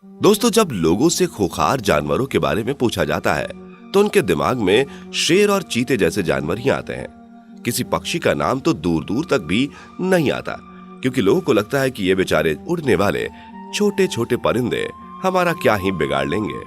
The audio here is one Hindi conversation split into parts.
दोस्तों, जब लोगों से खूंखार जानवरों के बारे में पूछा जाता है तो उनके दिमाग में शेर और चीते जैसे जानवर ही आते हैं। किसी पक्षी का नाम तो दूर दूर तक भी नहीं आता, क्योंकि लोगों को लगता है कि ये बेचारे उड़ने वाले छोटे छोटे परिंदे हमारा क्या ही बिगाड़ लेंगे।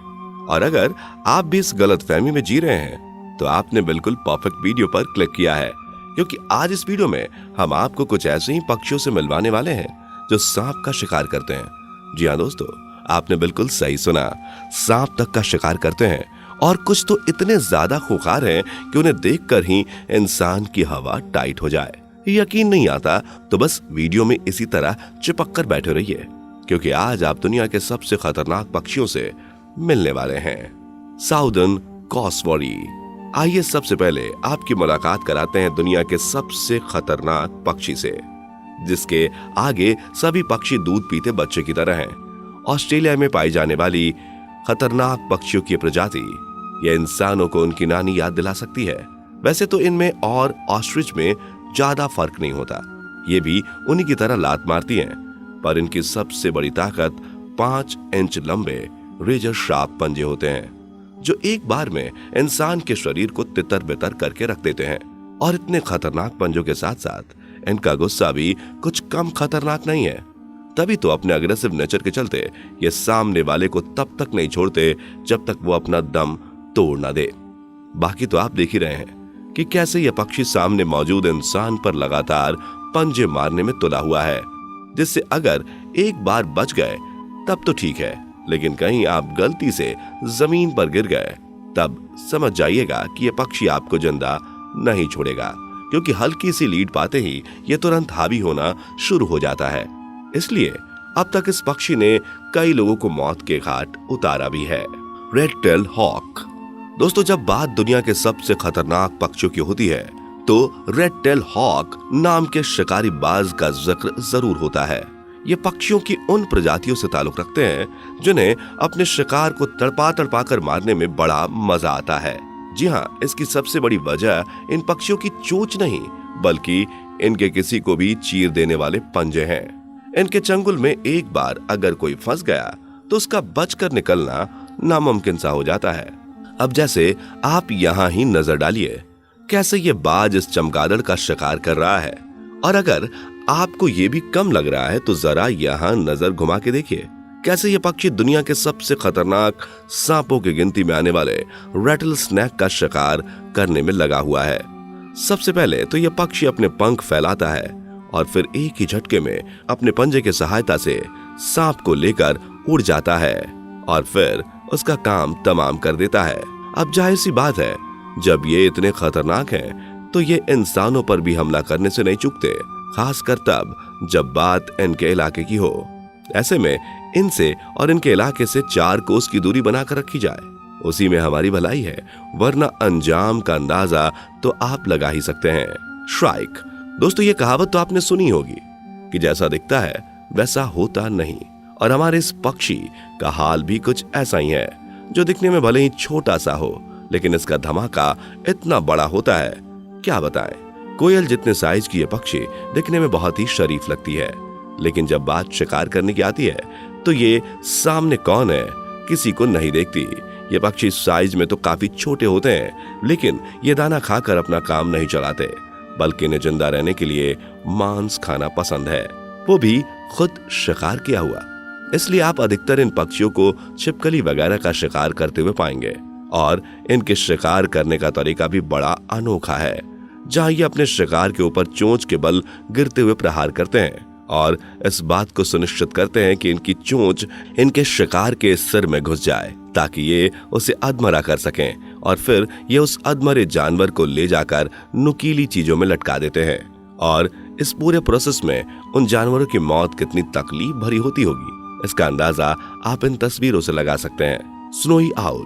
और अगर आप भी इस गलतफहमी में जी रहे हैं तो आपने बिल्कुल परफेक्ट वीडियो पर क्लिक किया है, क्योंकि आज इस वीडियो में हम आपको कुछ ऐसे ही पक्षियों से मिलवाने वाले हैं जो सांप का शिकार करते हैं। जी हाँ दोस्तों, आपने बिल्कुल सही सुना, सांप तक का शिकार करते हैं, और कुछ तो इतने ज्यादा खूंखार हैं कि उन्हें देखकर ही इंसान की हवा टाइट हो जाए। यकीन नहीं आता तो बस वीडियो में इसी तरह चिपक कर बैठे रहिए, क्योंकि आज आप दुनिया के सबसे खतरनाक पक्षियों से मिलने वाले हैं, साउदर्न कॉसवरी। आइए सबसे पहले आपकी मुलाकात कराते हैं दुनिया के सबसे खतरनाक पक्षी से, जिसके आगे सभी पक्षी दूध पीते बच्चे की तरह हैं। ऑस्ट्रेलिया में पाई जाने वाली खतरनाक पक्षियों की प्रजाति ये इंसानों को उनकी नानी याद दिला सकती है। वैसे तो इनमें और ऑस्ट्रिच में ज्यादा फर्क नहीं होता, ये भी उन्हीं की तरह लात मारती हैं, पर इनकी सबसे बड़ी ताकत 5 इंच लंबे रेजर शार्प पंजे होते हैं, जो एक बार में इंसान के शरीर को तितर बितर करके रख देते हैं। और इतने खतरनाक पंजों के साथ साथ इनका गुस्सा भी कुछ कम खतरनाक नहीं है। तभी तो अपने अग्रेसिव नेचर के चलते ये सामने वाले को तब तक नहीं छोड़ते जब तक वो अपना दम तोड़ ना दे। बाकी तो आप देख ही रहे हैं कि कैसे यह पक्षी सामने मौजूद इंसान पर लगातार पंजे मारने में तुला हुआ है, जिससे अगर एक बार बच गए तब तो ठीक है, लेकिन कहीं आप गलती से जमीन पर गिर गए तब समझ जाइएगा कि यह पक्षी आपको जिंदा नहीं छोड़ेगा, क्योंकि हल्की सी लीड पाते ही यह तुरंत हावी होना शुरू हो जाता है। इसलिए अब तक इस पक्षी ने कई लोगों को मौत के घाट उतारा भी है। Red tail hawk. दोस्तों, जब बात दुनिया के सबसे खतरनाक पक्षियों की होती है तो रेड टेल हॉक नाम के शिकारी बाज का जिक्र जरूर होता है। ये पक्षियों की उन प्रजातियों से ताल्लुक रखते हैं जिन्हें अपने शिकार को तड़पा तड़पा कर मारने में बड़ा मजा आता है। जी हाँ, इसकी सबसे बड़ी वजह इन पक्षियों की चोंच नहीं, बल्कि इनके किसी को भी चीर देने वाले पंजे हैं। इनके चंगुल में एक बार अगर कोई फंस गया तो उसका बचकर निकलना नामुमकिन सा हो जाता है। अब जैसे आप यहाँ ही नजर डालिए कैसे ये बाज इस चमगादड़ का शिकार कर रहा है, और अगर आपको ये भी कम लग रहा है तो जरा यहाँ नजर घुमा के देखिए कैसे ये पक्षी दुनिया के सबसे खतरनाक सांपों की गिनती में आने वाले रैटल स्नैक का शिकार करने में लगा हुआ है। सबसे पहले तो यह पक्षी अपने पंख फैलाता है और फिर एक ही झटके में अपने पंजे की सहायता से सांप को लेकर उड़ जाता है और फिर उसका काम तमाम कर देता है। अब जाहिर सी बात है, जब ये इतने खतरनाक हैं तो ये इंसानों पर भी हमला करने से नहीं चूकते, खासकर तब जब बात इनके इलाके की हो। ऐसे में इनसे और इनके इलाके से 4 कोस की दूरी बनाकर रखी जाए, उसी में हमारी भलाई है, वरना अंजाम का अंदाजा तो आप लगा ही सकते हैं। श्राइक। दोस्तों, ये कहावत तो आपने सुनी होगी कि जैसा दिखता है वैसा होता नहीं, और हमारे इस पक्षी का हाल भी कुछ ऐसा ही है, जो दिखने में भले ही छोटा सा हो लेकिन इसका धमाका इतना बड़ा होता है, क्या बताएं। कोयल जितने साइज की ये पक्षी दिखने में बहुत ही शरीफ लगती है, लेकिन जब बात शिकार करने की आती है तो ये सामने कौन है किसी को नहीं देखती। ये पक्षी साइज में तो काफी छोटे होते हैं, लेकिन ये दाना खाकर अपना काम नहीं चलाते, बल्कि इन्हें जिंदा रहने के लिए मांस खाना पसंद है, वो भी खुद शिकार किया हुआ। इसलिए आप अधिकतर इन पक्षियों को छिपकली वगैरह का शिकार करते हुए पाएंगे, और इनके शिकार करने का तरीका भी बड़ा अनोखा है, जहां ये अपने शिकार के ऊपर चोंच के बल गिरते हुए प्रहार करते हैं और इस बात को सुनिश्चित करते हैं कि इनकी चोंच इनके शिकार के सिर में घुस जाए ताकि ये उसे अधमरा कर सकें, और फिर ये उस अधमरे जानवर को ले जाकर नुकीली चीजों में लटका देते हैं। और इस पूरे प्रोसेस में उन जानवरों की मौत कितनी तकलीफ भरी होती होगी, इसका अंदाजा आप इन तस्वीरों से लगा सकते हैं। Snowy owl.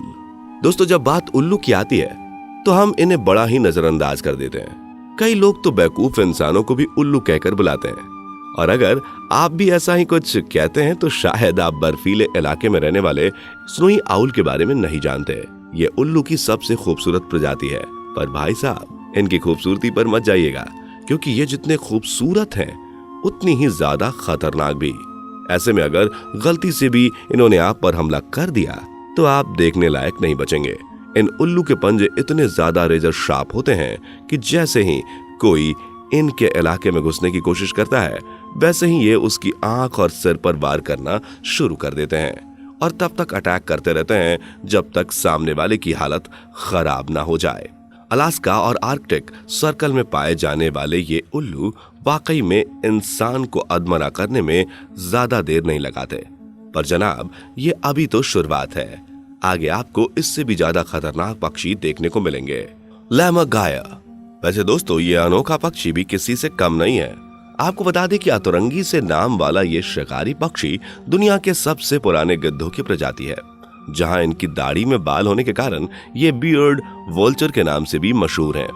दोस्तों, जब बात उल्लू की आती है तो हम इन्हें बड़ा ही नजरअंदाज कर देते हैं। कई लोग तो बेवकूफ इंसानों को भी उल्लू कहकर बुलाते हैं, और अगर आप भी ऐसा ही कुछ कहते हैं तो शायद आप बर्फीले इलाके में रहने वाले स्नोई आउल के बारे में नहीं जानते। ये उल्लू की सबसे खूबसूरत प्रजाति है, पर भाई साहब, इनकी खूबसूरती पर मत जाइएगा, क्योंकि ये जितने खूबसूरत हैं उतनी ही ज्यादा खतरनाक भी। ऐसे में अगर गलती से भी इन्होंने आप पर हमला कर दिया तो आप देखने लायक नहीं बचेंगे। इन उल्लू के पंजे इतने ज्यादा रेजर शार्प होते हैं कि जैसे ही कोई इनके इलाके में घुसने की कोशिश करता है वैसे ही ये उसकी आंख और सिर पर वार करना शुरू कर देते हैं और तब तक अटैक करते रहते हैं जब तक सामने वाले की हालत खराब ना हो जाए। अलास्का और आर्कटिक सर्कल में पाए जाने वाले ये उल्लू वाकई में इंसान को अधमरा करने में ज्यादा देर नहीं लगाते। पर जनाब, ये अभी तो शुरुआत है। आगे आपको इससे भी ज्यादा खतरनाक पक्षी देखने को मिलेंगे। लैमरगायर। वैसे दोस्तों, ये अनोखा पक्षी भी किसी से कम नहीं है। आपको बता दें कि अतरंगी से नाम वाला ये शिकारी पक्षी दुनिया के सबसे पुराने गिद्धों की प्रजाति है, जहां इनकी दाढ़ी में बाल होने के कारण ये बियर्ड वोल्चर के नाम से भी मशहूर हैं।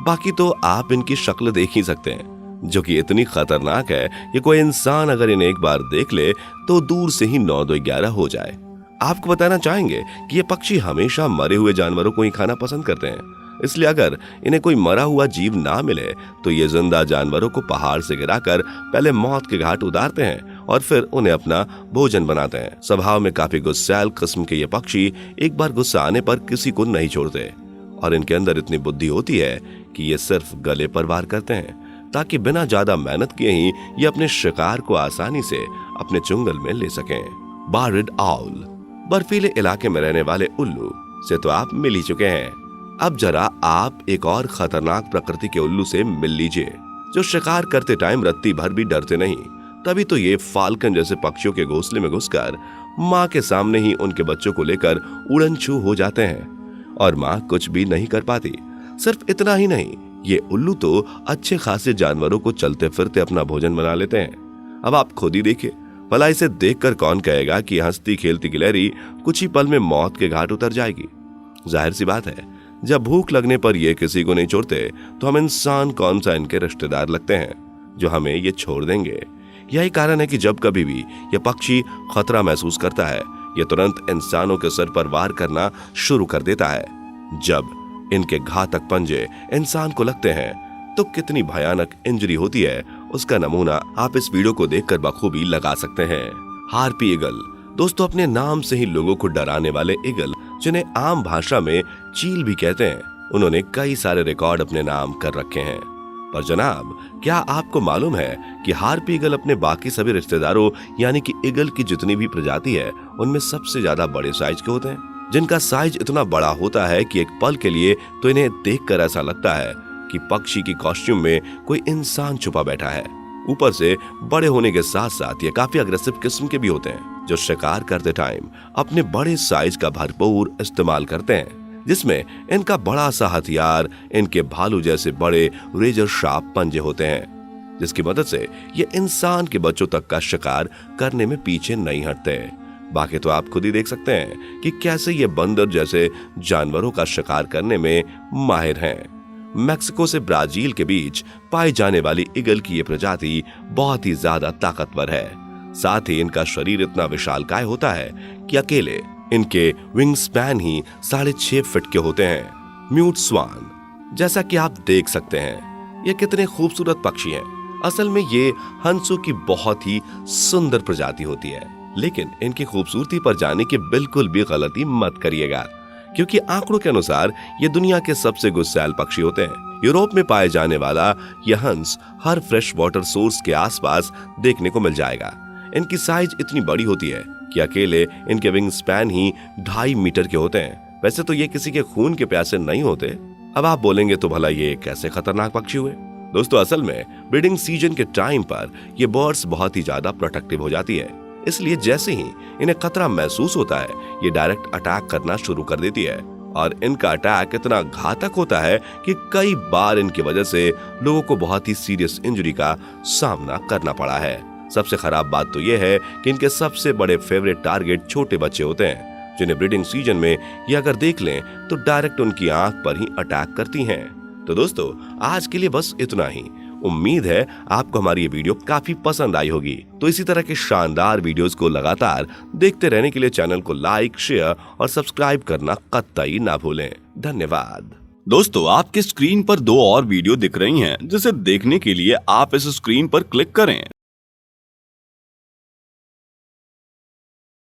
बाकी तो आप इनकी शक्ल देख ही सकते हैं, जो कि इतनी खतरनाक है कि कोई इंसान अगर इन्हें एक बार देख ले तो दूर से ही 9-2-11 हो जाए। आपको बताना चाहेंगे कि ये पक्षी हमेशा मरे हुए जानवरों को ही खाना पसंद करते हैं, इसलिए अगर इन्हें कोई मरा हुआ जीव ना मिले तो ये जिंदा जानवरों को पहाड़ से गिराकर पहले मौत के घाट उतारते हैं और फिर उन्हें अपना भोजन बनाते हैं। स्वभाव में काफी गुस्सैल किस्म के ये पक्षी एक बार गुस्सा आने पर किसी को नहीं छोड़ते और इनके अंदर इतनी बुद्धि होती है कि ये सिर्फ गले पर वार करते हैं ताकि बिना ज्यादा मेहनत किए ही ये अपने शिकार को आसानी से अपने चुंगल में ले सकें। बार्रेड आउल। बर्फीले इलाके में रहने वाले उल्लू से तो आप मिल ही चुके हैं। अब जरा आप एक और खतरनाक प्रकृति के उल्लू से मिल लीजिए, जो शिकार करते टाइम रत्ती भर भी डरते नहीं। तभी तो ये फाल्कन जैसे पक्षियों के घोंसले में घुसकर माँ के सामने ही उनके बच्चों को लेकर उड़न छू हो जाते हैं और माँ कुछ भी नहीं कर पाती। सिर्फ इतना ही नहीं, ये उल्लू तो अच्छे खासे जानवरों को चलते फिरते अपना भोजन बना लेते हैं। अब आप खुद ही देखिए, भला इसे देखकर कौन कहेगा कि हंसती खेलती गिलहरी कुछ ही पल में मौत के घाट उतर जाएगी। जाहिर सी बात है, जब भूख लगने पर ये किसी को नहीं छोड़ते तो हम इंसान कौन सा इनके रिश्तेदार लगते हैं जो हमें ये छोड़ देंगे। यही कारण है कि जब कभी भी ये पक्षी खतरा महसूस करता है, ये तुरंत इंसानों के सर पर वार करना शुरू कर देता है। जब इनके घातक पंजे इंसान को लगते हैं तो कितनी भयानक इंजरी होती है, उसका नमूना आप इस वीडियो को देखकर बखूबी लगा सकते हैं। Harpy eagle. दोस्तों, अपने नाम से ही लोगों को डराने वाले ईगल, जिन्हें आम भाषा में चील भी कहते हैं, उन्होंने कई सारे रिकॉर्ड अपने नाम कर रखे हैं। पर जनाब, क्या आपको मालूम है कि हार्पी ईगल अपने बाकी सभी रिश्तेदारों यानी कि ईगल की जितनी भी प्रजाति है उनमें सबसे ज्यादा बड़े साइज के होते हैं, जिनका साइज इतना बड़ा होता है कि एक पल के लिए तो इन्हें देखकर ऐसा लगता है कि पक्षी की कॉस्ट्यूम में कोई इंसान छुपा बैठा है। ऊपर से बड़े होने के साथ साथ ये काफी अग्रेसिव किस्म के भी होते हैं, जो शिकार करते टाइम अपने बड़े साइज का भरपूर इस्तेमाल करते हैं, जिसमें इनका बड़ा सा हथियार इनके भालू जैसे बड़े रेजर शार्प पंजे होते हैं, जिसकी मदद से ये इंसान के बच्चों तक का शिकार करने में पीछे नहीं हटते। बाकी तो आप खुद ही देख सकते हैं कि कैसे ये बंदर जैसे जानवरों का शिकार करने में माहिर हैं। मैक्सिको से ब्राजील के बीच पाई जाने वाली ईगल की ये प्रजाति बहुत ही ज्यादा ताकतवर है। साथ ही इनका शरीर इतना विशालकाय होता है कि अकेले इनके विंग स्पैन ही 6.5 फीट के होते हैं। म्यूट स्वान। जैसा कि आप देख सकते हैं, ये कितने खूबसूरत पक्षी हैं। असल में ये हंसों की बहुत ही सुंदर प्रजाति होती है, लेकिन इनकी खूबसूरती पर जाने की बिल्कुल भी गलती मत करिएगा, क्योंकि आंकड़ों के अनुसार ये दुनिया के सबसे गुस्सैल पक्षी होते हैं। यूरोप में पाए जाने वाला यह हंस हर फ्रेश वाटर सोर्स के आसपास देखने को मिल जाएगा। इनकी साइज इतनी बड़ी होती है कि अकेले इनके विंग स्पैन ही 2.5 मीटर के होते हैं। वैसे तो ये किसी के खून के प्यासे नहीं होते। अब आप बोलेंगे तो भला ये कैसे खतरनाक पक्षी हुए? दोस्तों, असल में ब्रीडिंग सीजन के टाइम पर ये बर्ड्स बहुत ही ज्यादा प्रोटेक्टिव हो जाती है, इसलिए जैसे ही इन्हें खतरा महसूस होता है ये डायरेक्ट अटैक करना शुरू कर देती है। और इनका अटैक इतना घातक होता है कि कई बार इनकी वजह से लोगों को बहुत ही सीरियस इंजरी का सामना करना पड़ा है। सबसे खराब बात तो ये है कि इनके सबसे बड़े फेवरेट टारगेट छोटे बच्चे होते हैं, जिन्हें ब्रीडिंग सीजन में ये अगर देख लें तो डायरेक्ट उनकी आंख पर ही अटैक करती हैं। तो दोस्तों, आज के लिए बस इतना ही। उम्मीद है आपको हमारी ये वीडियो काफी पसंद आई होगी। तो इसी तरह के शानदार वीडियोस को लगातार देखते रहने के लिए चैनल को लाइक, शेयर और सब्सक्राइब करना कतई ना भूलें। धन्यवाद। दोस्तों, आपके स्क्रीन पर 2 और वीडियो दिख रही हैं, जिसे देखने के लिए आप इस स्क्रीन पर क्लिक करें।